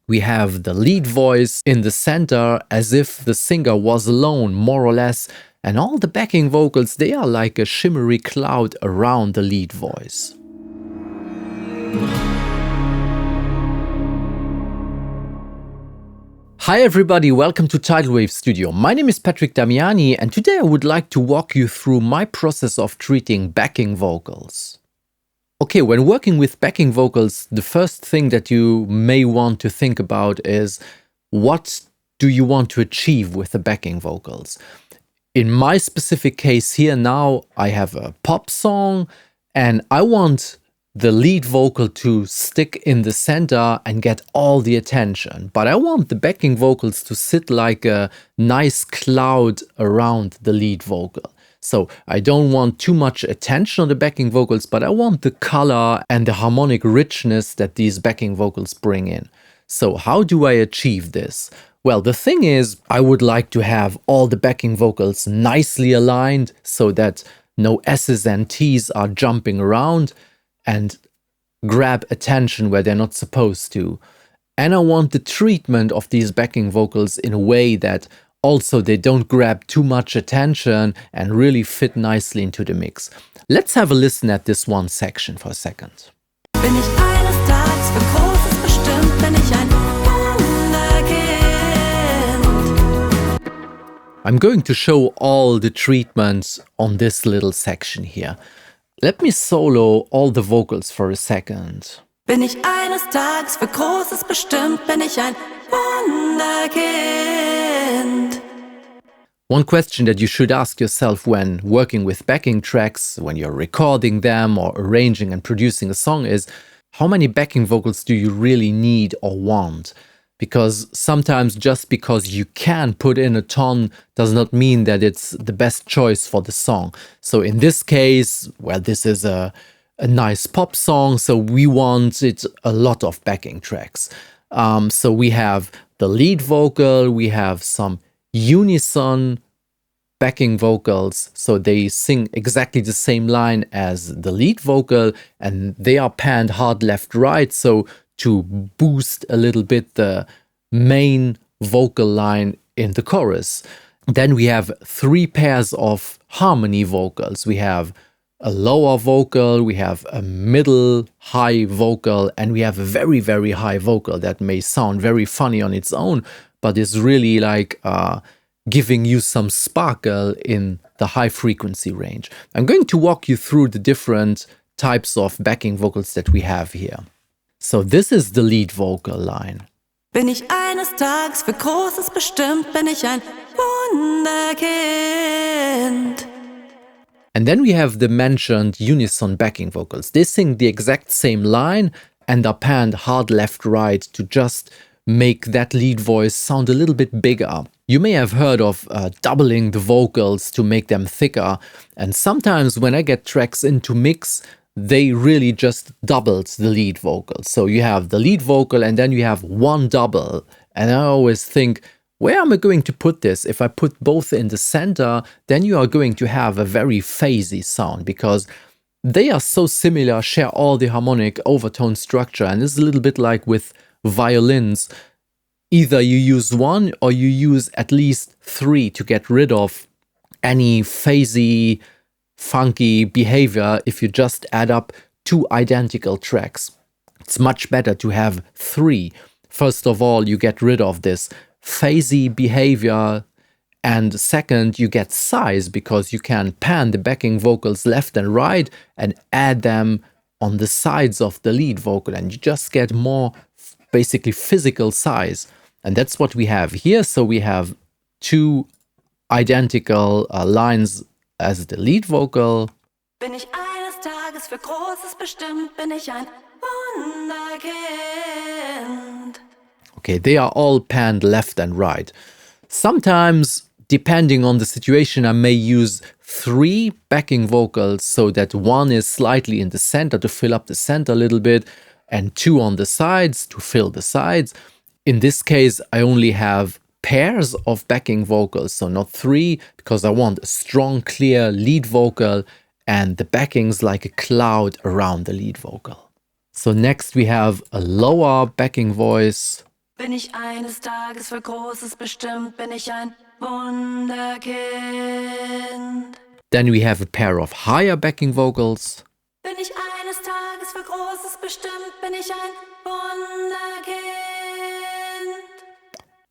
We have the lead voice in the center as if the singer was alone, more or less, and all the backing vocals, they are like a shimmery cloud around the lead voice. Hi everybody, welcome to Tidalwave Studio. My name is Patrick Damiani, and today I would like to walk you through my process of treating backing vocals. Okay, when working with backing vocals, the first thing that you may want to think about is what do you want to achieve with the backing vocals? In my specific case here now, I have a pop song and I want the lead vocal to stick in the center and get all the attention. But I want the backing vocals to sit like a nice cloud around the lead vocal. So I don't want too much attention on the backing vocals, but I want the color and the harmonic richness that these backing vocals bring in. So how do I achieve this? Well, the thing is, I would like to have all the backing vocals nicely aligned so that no S's and T's are jumping around and grab attention where they're not supposed to. And I want the treatment of these backing vocals in a way that also they don't grab too much attention and really fit nicely into the mix. Let's have a listen at this one section for a second. Bin ich eines Tages für Großes bestimmt, bin ich ein Wunderkind. I'm going to show all the treatments on this little section here. Let me solo all the vocals for a second. Bin ich eines Tages für Großes bestimmt, bin ich ein Wunderkind. One question that you should ask yourself when working with backing tracks, when you're recording them or arranging and producing a song is, how many backing vocals do you really need or want? Because sometimes just because you can put in a ton does not mean that it's the best choice for the song. So in this case, well, this is a nice pop song, so we wanted a lot of backing tracks. So we have the lead vocal, we have some unison backing vocals, so they sing exactly the same line as the lead vocal, and they are panned hard left right, so to boost a little bit the main vocal line in the chorus. Then we have three pairs of harmony vocals. We have a lower vocal, we have a middle high vocal, and we have a very, very high vocal that may sound very funny on its own, but is really like giving you some sparkle in the high frequency range. I'm going to walk you through the different types of backing vocals that we have here. So this is the lead vocal line. Bin ich eines Tages für Großes bestimmt, bin ich ein Wunderkind. And then we have the mentioned unison backing vocals. They sing the exact same line and are panned hard left right to just make that lead voice sound a little bit bigger. You may have heard of doubling the vocals to make them thicker, and sometimes when I get tracks into mix, they really just doubled the lead vocal. So you have the lead vocal and then you have one double. And I always think, where am I going to put this? If I put both in the center, then you are going to have a very phasey sound because they are so similar, share all the harmonic overtone structure. And it's a little bit like with violins. Either you use one or you use at least three to get rid of any phasey, funky behavior if you just add up two identical tracks. It's much better to have three. First of all, you get rid of this phasey behavior, and second, you get size because you can pan the backing vocals left and right and add them on the sides of the lead vocal, and you just get more basically physical size. And that's what we have here. So we have two identical lines as the lead vocal. Bin ich eines Tages für Großes bestimmt, bin ich ein Wunderkind. Okay, they are all panned left and right. Sometimes, depending on the situation, I may use three backing vocals so that one is slightly in the center to fill up the center a little bit, and two on the sides to fill the sides. In this case, I only have pairs of backing vocals, so not three, because I want a strong, clear lead vocal and the backings like a cloud around the lead vocal. So next we have a lower backing voice Bin ich eines Tages für Großes bestimmt, bin ich ein Wunderkind. Then we have a pair of higher backing vocals. Bin ich eines Tages für Großes bestimmt, bin ich ein Wunderkind.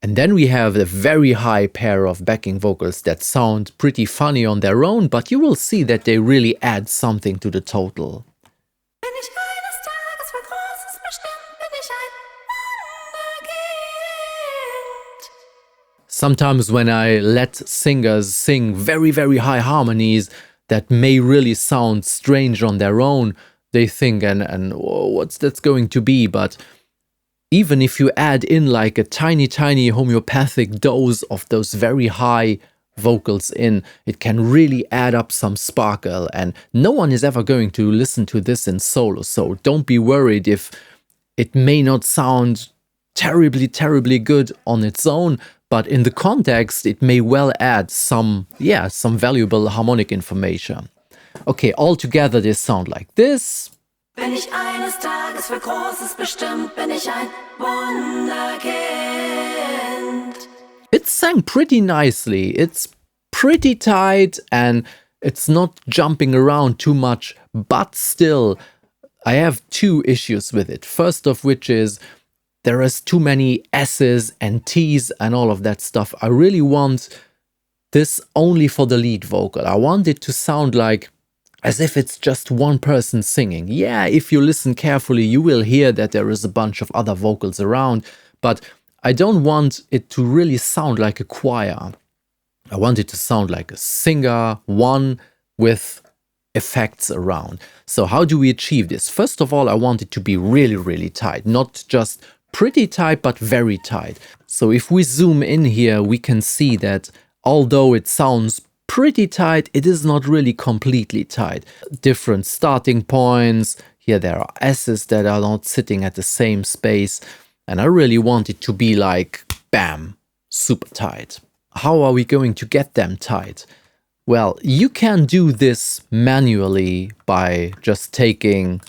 And then we have a very high pair of backing vocals that sound pretty funny on their own, but you will see that they really add something to the total. Bin ich eines Tages für Großes bestimmt, bin ich ein Wunderkind. Sometimes when I let singers sing very, very high harmonies that may really sound strange on their own, they think, and oh, what's that going to be? But even if you add in like a tiny, tiny homeopathic dose of those very high vocals in, it can really add up some sparkle, and no one is ever going to listen to this in solo, so don't be worried if it may not sound terribly, terribly good on its own, but in the context it may well add some valuable harmonic information. Okay, all together they sound like this. Bin ich eines Tages für Großes bestimmt, bin ich ein Wunderkind. It's sang pretty nicely, it's pretty tight and it's not jumping around too much, but still I have two issues with it. First of which is there is too many S's and T's and all of that stuff. I really want this only for the lead vocal. I want it to sound like as if it's just one person singing. Yeah, if you listen carefully, you will hear that there is a bunch of other vocals around, but I don't want it to really sound like a choir. I want it to sound like a singer, one with effects around. So how do we achieve this? First of all, I want it to be really, really tight, not just pretty tight, but very tight. So if we zoom in here, we can see that although it sounds pretty tight, it is not really completely tight. Different starting points. Here there are S's that are not sitting at the same space. And I really want it to be like, bam, super tight. How are we going to get them tight? Well, you can do this manually by just taking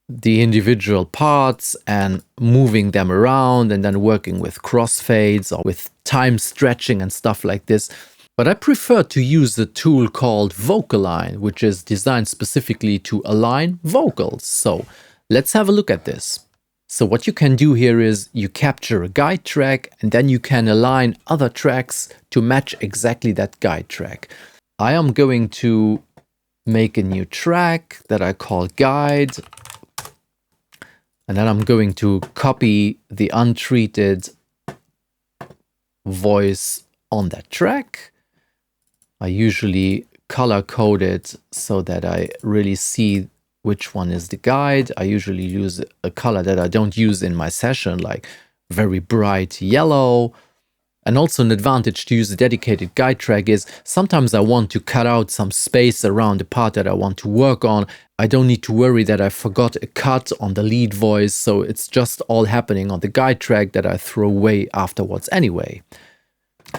the individual parts and moving them around and then working with crossfades or with time stretching and stuff like this. But I prefer to use a tool called Vocaline, which is designed specifically to align vocals. So let's have a look at this. So what you can do here is you capture a guide track and then you can align other tracks to match exactly that guide track. I am going to make a new track that I call guide. And then I'm going to copy the untreated voice on that track. I usually color code it so that I really see which one is the guide. I usually use a color that I don't use in my session, like very bright yellow. And also an advantage to use a dedicated guide track is sometimes I want to cut out some space around the part that I want to work on. I don't need to worry that I forgot a cut on the lead voice, so it's just all happening on the guide track that I throw away afterwards anyway.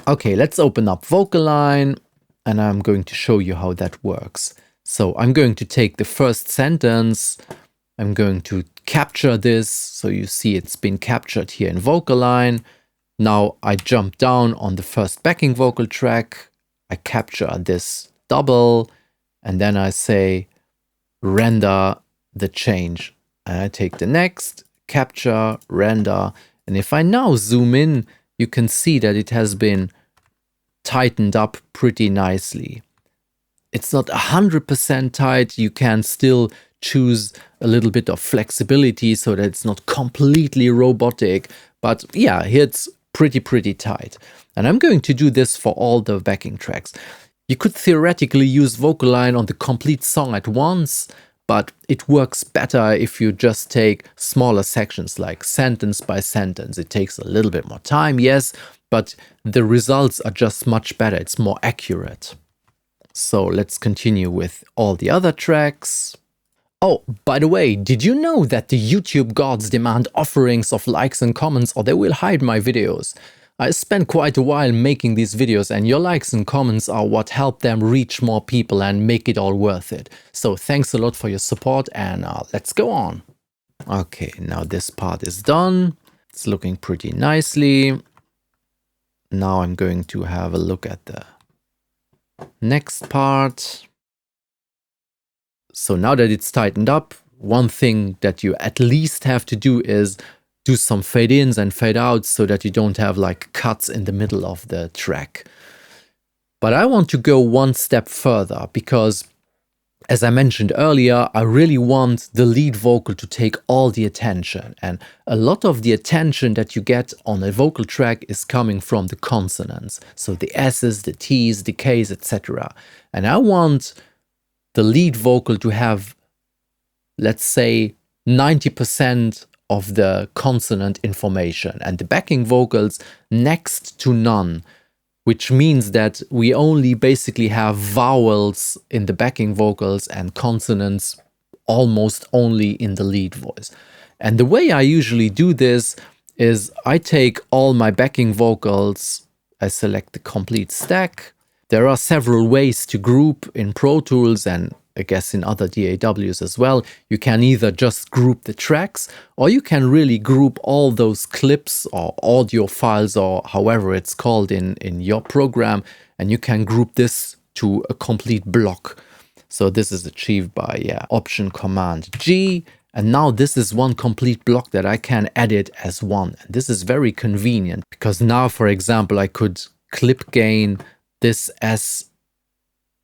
Okay, let's open up Vocaline and I'm going to show you how that works. So I'm going to take the first sentence, I'm going to capture this, so you see it's been captured here in Vocaline. Now I jump down on the first backing vocal track, I capture this double, and then I say render the change. And I take the next, capture, render, and if I now zoom in, you can see that it has been tightened up pretty nicely. It's not 100% tight, you can still choose a little bit of flexibility so that it's not completely robotic, but yeah, here it's pretty tight. And I'm going to do this for all the backing tracks. You could theoretically use Vocaline on the complete song at once, but it works better if you just take smaller sections like sentence by sentence. It takes a little bit more time, yes, but the results are just much better. It's more accurate. So let's continue with all the other tracks. Oh, by the way, did you know that the YouTube gods demand offerings of likes and comments or they will hide my videos? I spent quite a while making these videos and your likes and comments are what help them reach more people and make it all worth it. So thanks a lot for your support and let's go on. Okay, now this part is done. It's looking pretty nicely. Now I'm going to have a look at the next part. So now that it's tightened up, one thing that you at least have to do is do some fade ins and fade outs so that you don't have like cuts in the middle of the track. But I want to go one step further because, as I mentioned earlier, I really want the lead vocal to take all the attention. And a lot of the attention that you get on a vocal track is coming from the consonants. So the S's, the T's, the K's, etc. And I want the lead vocal to have, let's say, 90% of the consonant information and the backing vocals next to none, which means that we only basically have vowels in the backing vocals and consonants almost only in the lead voice. And the way I usually do this is I take all my backing vocals, I select the complete stack. There are several ways to group in Pro Tools and I guess in other DAWs as well. You can either just group the tracks or you can really group all those clips or audio files or however it's called in your program, and you can group this to a complete block. So this is achieved by Option Command G, and now this is one complete block that I can edit as one. And this is very convenient because now, for example, I could clip gain this S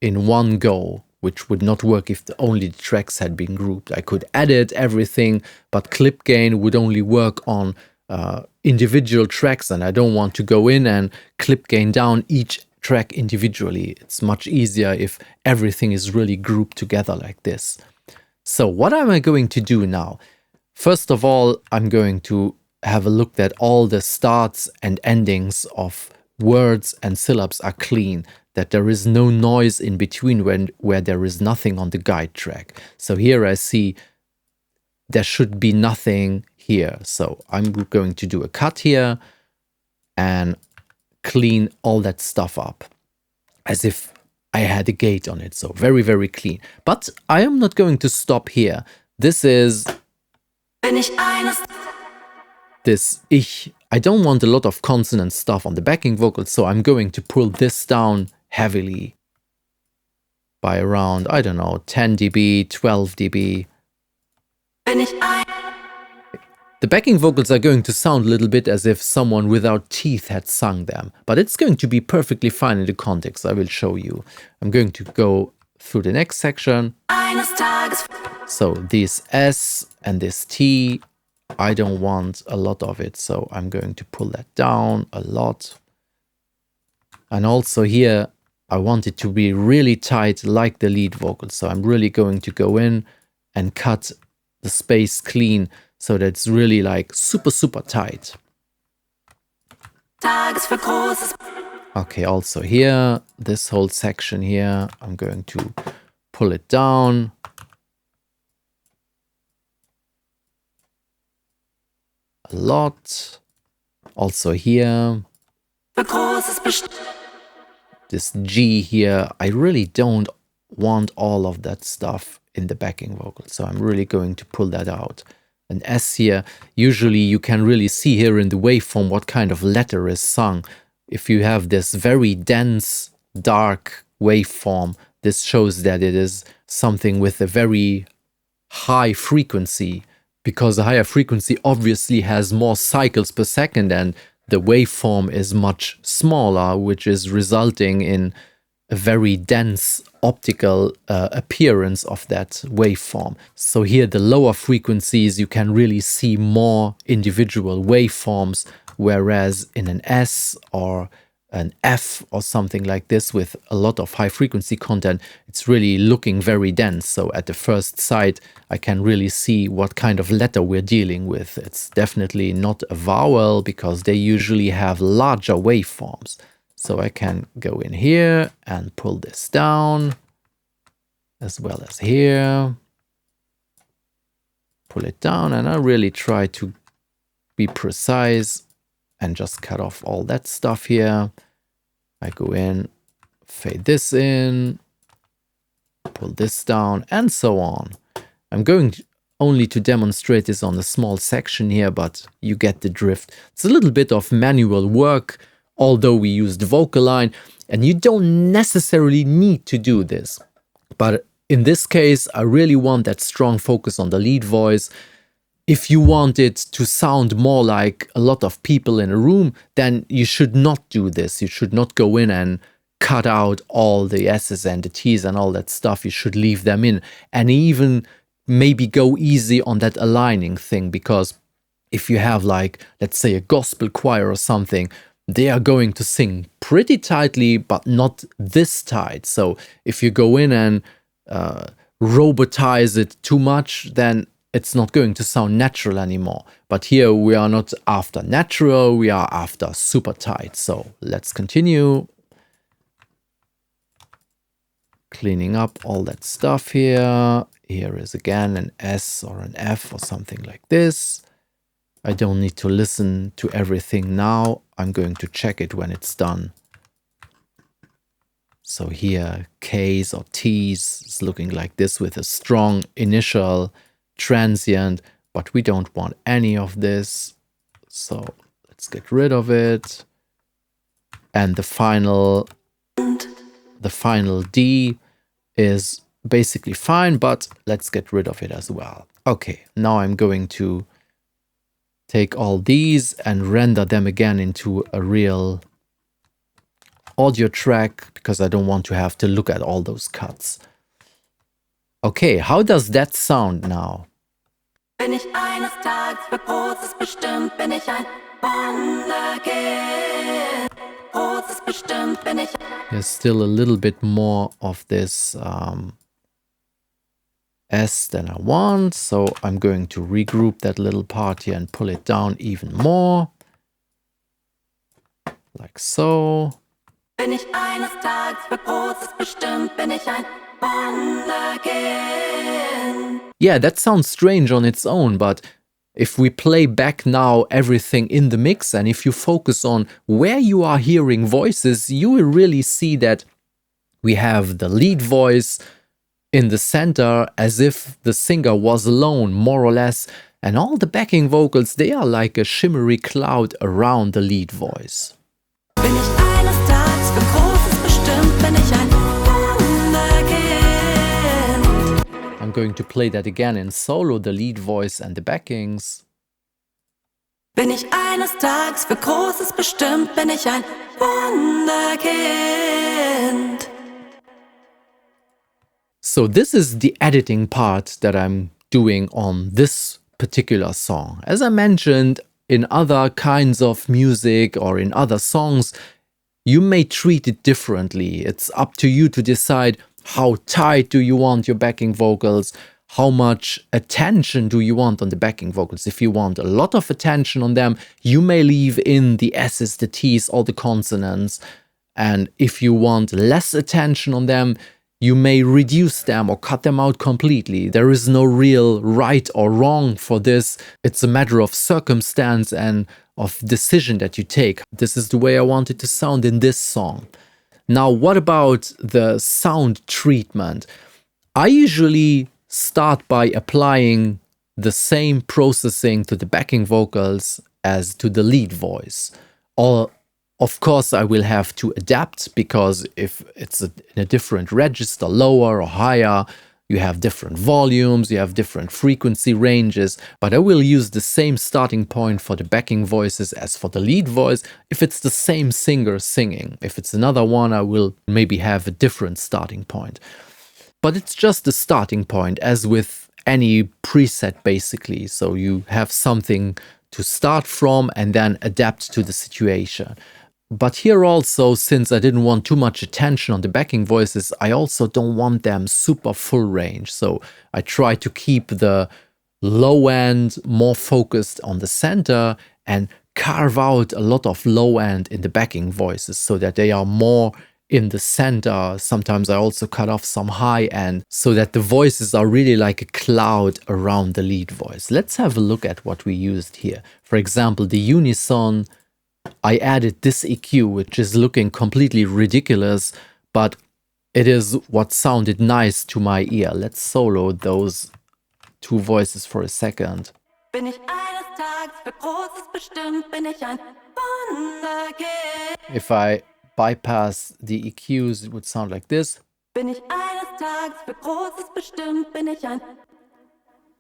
in one go, which would not work if only the tracks had been grouped. I could edit everything, but clip gain would only work on individual tracks, and I don't want to go in and clip gain down each track individually. It's much easier if everything is really grouped together like this. So what am I going to do now? First of all, I'm going to have a look that all the starts and endings of words and syllabes are clean, that there is no noise in between where there is nothing on the guide track. So here I see there should be nothing here. So I'm going to do a cut here and clean all that stuff up as if I had a gate on it. So very, very clean. But I am not going to stop here. This is this Ich. I don't want a lot of consonant stuff on the backing vocals, so I'm going to pull this down heavily by around, I don't know, 10 dB, 12 dB. The backing vocals are going to sound a little bit as if someone without teeth had sung them, but it's going to be perfectly fine in the context. I will show you. I'm going to go through the next section. So this S and this T, I don't want a lot of it, so I'm going to pull that down a lot. And also here, I want it to be really tight like the lead vocal. So I'm really going to go in and cut the space clean so that it's really like super, super tight. Okay, also here, this whole section here, I'm going to pull it down. A lot. Also here. This G here, I really don't want all of that stuff in the backing vocal, so I'm really going to pull that out. An S here, usually you can really see here in the waveform what kind of letter is sung. If you have this very dense, dark waveform, this shows that it is something with a very high frequency, because a higher frequency obviously has more cycles per second and the waveform is much smaller, which is resulting in a very dense optical appearance of that waveform. So here the lower frequencies you can really see more individual waveforms, whereas in an S or an F or something like this with a lot of high frequency content, it's really looking very dense. So at the first sight, I can really see what kind of letter we're dealing with. It's definitely not a vowel because they usually have larger waveforms. So I can go in here and pull this down, as well as here. Pull it down, and I really try to be precise and just cut off all that stuff here. I go in, fade this in, pull this down, and so on. I'm going only to demonstrate this on a small section here, but you get the drift. It's a little bit of manual work, although we used vocal line, and you don't necessarily need to do this. But in this case, I really want that strong focus on the lead voice. If you want it to sound more like a lot of people in a room, then you should not do this. You should not go in and cut out all the S's and the T's and all that stuff. You should leave them in, and even maybe go easy on that aligning thing, because if you have, like, let's say a gospel choir or something, they are going to sing pretty tightly, but not this tight. So if you go in and robotize it too much, then it's not going to sound natural anymore. But here we are not after natural, we are after super tight. So let's continue. Cleaning up all that stuff here. Here is again an S or an F or something like this. I don't need to listen to everything now. I'm going to check it when it's done. So here, K's or T's is looking like this with a strong initial transient, but we don't want any of this. So let's get rid of it. And the final D is basically fine, but let's get rid of it as well. Okay, now I'm going to take all these and render them again into a real audio track, because I don't want to have to look at all those cuts. Okay, how does that sound now? Bin ich eines Tages für Großes bestimmt, bin ich ein Wunderkind. Großes bestimmt, bin ich. There's still a little bit more of this S than I want, so I'm going to regroup that little part here and pull it down even more. Like so. Bin ich eines Tages für Großes bestimmt, bin ich ein Wunderkind. Yeah, that sounds strange on its own, but if we play back now everything in the mix, and if you focus on where you are hearing voices, you will really see that we have the lead voice in the center as if the singer was alone, more or less, and all the backing vocals, they are like a shimmery cloud around the lead voice. Bin ich eines Tages für Großes bestimmt, bin ich ein Wunderkind. I'm going to play that again in solo, the lead voice and the backings. Bin ich eines Tages für Großes bestimmt, bin ich ein Wunderkind. So this is the editing part that I'm doing on this particular song. As I mentioned, in other kinds of music or in other songs, you may treat it differently. It's up to you to decide how tight do you want your backing vocals, how much attention do you want on the backing vocals. If you want a lot of attention on them, you may leave in the S's, the T's, all the consonants. And if you want less attention on them, you may reduce them or cut them out completely. There is no real right or wrong for this. It's a matter of circumstance and of decision that you take. This is the way I want it to sound in this song. Now, what about the sound treatment? I usually start by applying the same processing to the backing vocals as to the lead voice. Or of course, I will have to adapt, because if it's in a different register, lower or higher, you have different volumes, you have different frequency ranges, but I will use the same starting point for the backing voices as for the lead voice if it's the same singer singing. If it's another one, I will maybe have a different starting point. But it's just the starting point, as with any preset basically. So you have something to start from and then adapt to the situation. But here also, since I didn't want too much attention on the backing voices, I also don't want them super full range. So I try to keep the low end more focused on the center and carve out a lot of low end in the backing voices so that they are more in the center. Sometimes I also cut off some high end so that the voices are really like a cloud around the lead voice. Let's have a look at what we used here. For example, the unison, I added this EQ, which is looking completely ridiculous, but it is what sounded nice to my ear. Let's solo those two voices for a second. Bin ich eines Tages für Großes bestimmt, bin ich ein Wunderkind. If I bypass the EQs, it would sound like this. Bin ich eines Tages für Großes bestimmt, bin ich ein.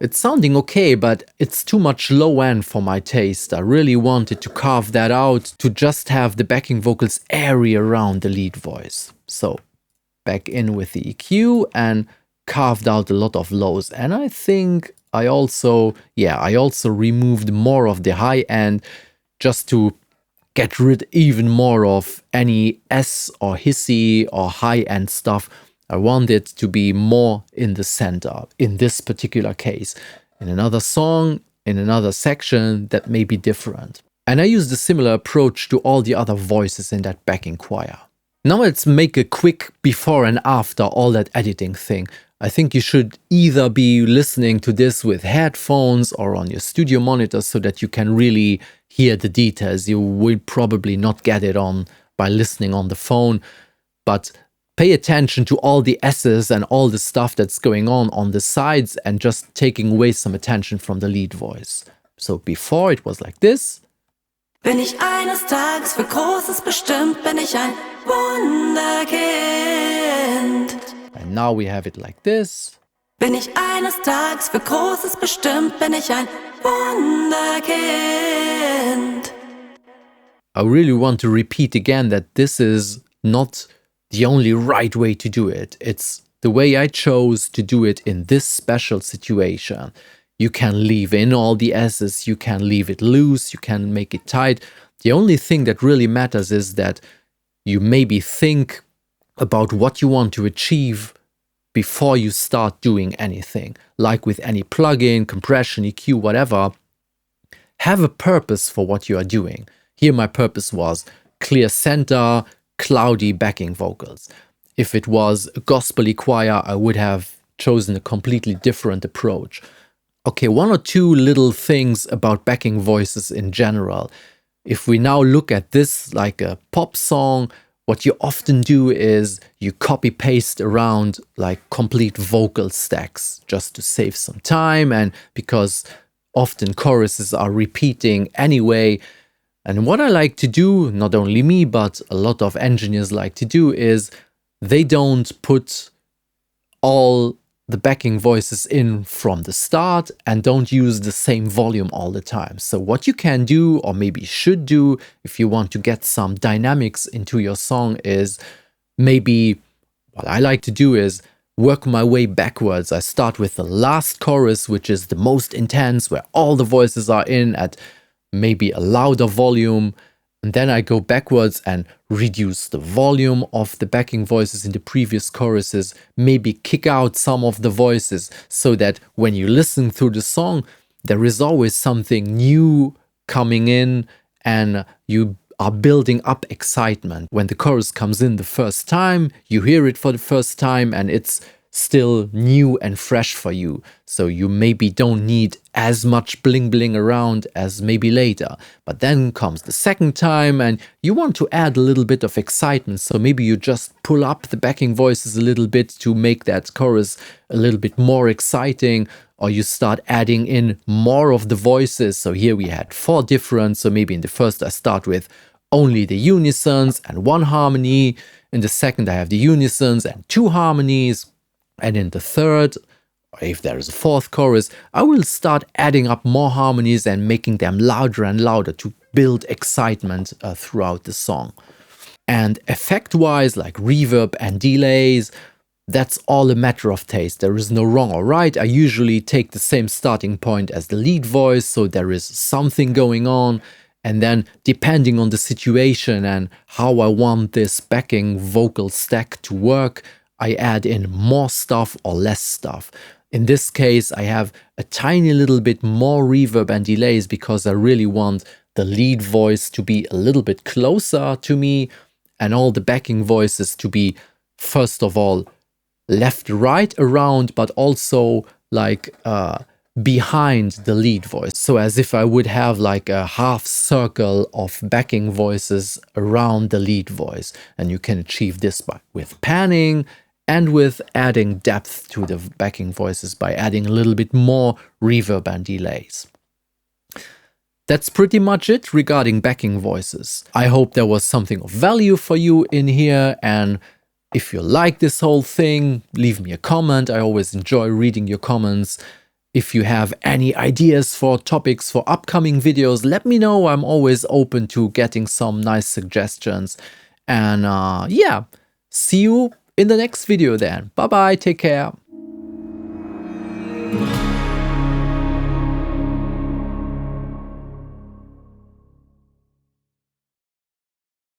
It's sounding okay, but it's too much low end for my taste. I really wanted to carve that out, to just have the backing vocals airy around the lead voice. So back in with the EQ and carved out a lot of lows. And I think I also removed more of the high end just to get rid even more of any S or hissy or high end stuff. I want it to be more in the center in this particular case. In another song, in another section, that may be different. And I used a similar approach to all the other voices in that backing choir. Now let's make a quick before and after all that editing thing. I think you should either be listening to this with headphones or on your studio monitor so that you can really hear the details. You will probably not get it on by listening on the phone, but pay attention to all the S's and all the stuff that's going on the sides and just taking away some attention from the lead voice. So before it was like this. Bin ich eines Tages für Großes bestimmt, bin ich ein Wunderkind. And now we have it like this. Bin ich eines Tages für Großes bestimmt, bin ich ein Wunderkind. I really want to repeat again that this is not the only right way to do it. It's the way I chose to do it in this special situation. You can leave in all the S's, you can leave it loose, you can make it tight. The only thing that really matters is that you maybe think about what you want to achieve before you start doing anything. Like with any plugin, compression, EQ, whatever, have a purpose for what you are doing. Here my purpose was clear center, cloudy backing vocals. If it was a gospel-y choir, I would have chosen a completely different approach. Okay, one or two little things about backing voices in general. If we now look at this like a pop song, what you often do is you copy-paste around like complete vocal stacks just to save some time, and because often choruses are repeating anyway. And what I like to do, not only me, but a lot of engineers like to do, is they don't put all the backing voices in from the start and don't use the same volume all the time. So what you can do, or maybe should do, if you want to get some dynamics into your song, is maybe what I like to do is work my way backwards. I start with the last chorus, which is the most intense, where all the voices are in at maybe a louder volume, and then I go backwards and reduce the volume of the backing voices in the previous choruses, maybe kick out some of the voices so that when you listen through the song, there is always something new coming in and you are building up excitement. When the chorus comes in the first time, you hear it for the first time and it's still new and fresh for you. So you maybe don't need as much bling bling around as maybe later. But then comes the second time and you want to add a little bit of excitement. So maybe you just pull up the backing voices a little bit to make that chorus a little bit more exciting, or you start adding in more of the voices. So here we had 4 different. So maybe in the first I start with only the unisons and 1 harmony. In the second I have the unisons and 2 harmonies. And in the third, or if there is a 4th chorus, I will start adding up more harmonies and making them louder and louder to build excitement throughout the song. And effect-wise, like reverb and delays, that's all a matter of taste. There is no wrong or right. I usually take the same starting point as the lead voice, so there is something going on. And then depending on the situation and how I want this backing vocal stack to work, I add in more stuff or less stuff. In this case, I have a tiny little bit more reverb and delays because I really want the lead voice to be a little bit closer to me and all the backing voices to be, first of all, left, right, around, but also like behind the lead voice. So as if I would have like a half circle of backing voices around the lead voice. And you can achieve this with panning and with adding depth to the backing voices by adding a little bit more reverb and delays. That's pretty much it regarding backing voices. I hope there was something of value for you in here, and if you like this whole thing, leave me a comment. I always enjoy reading your comments. If you have any ideas for topics for upcoming videos, let me know. I'm always open to getting some nice suggestions. And yeah, see you in the next video then. Bye bye, take care.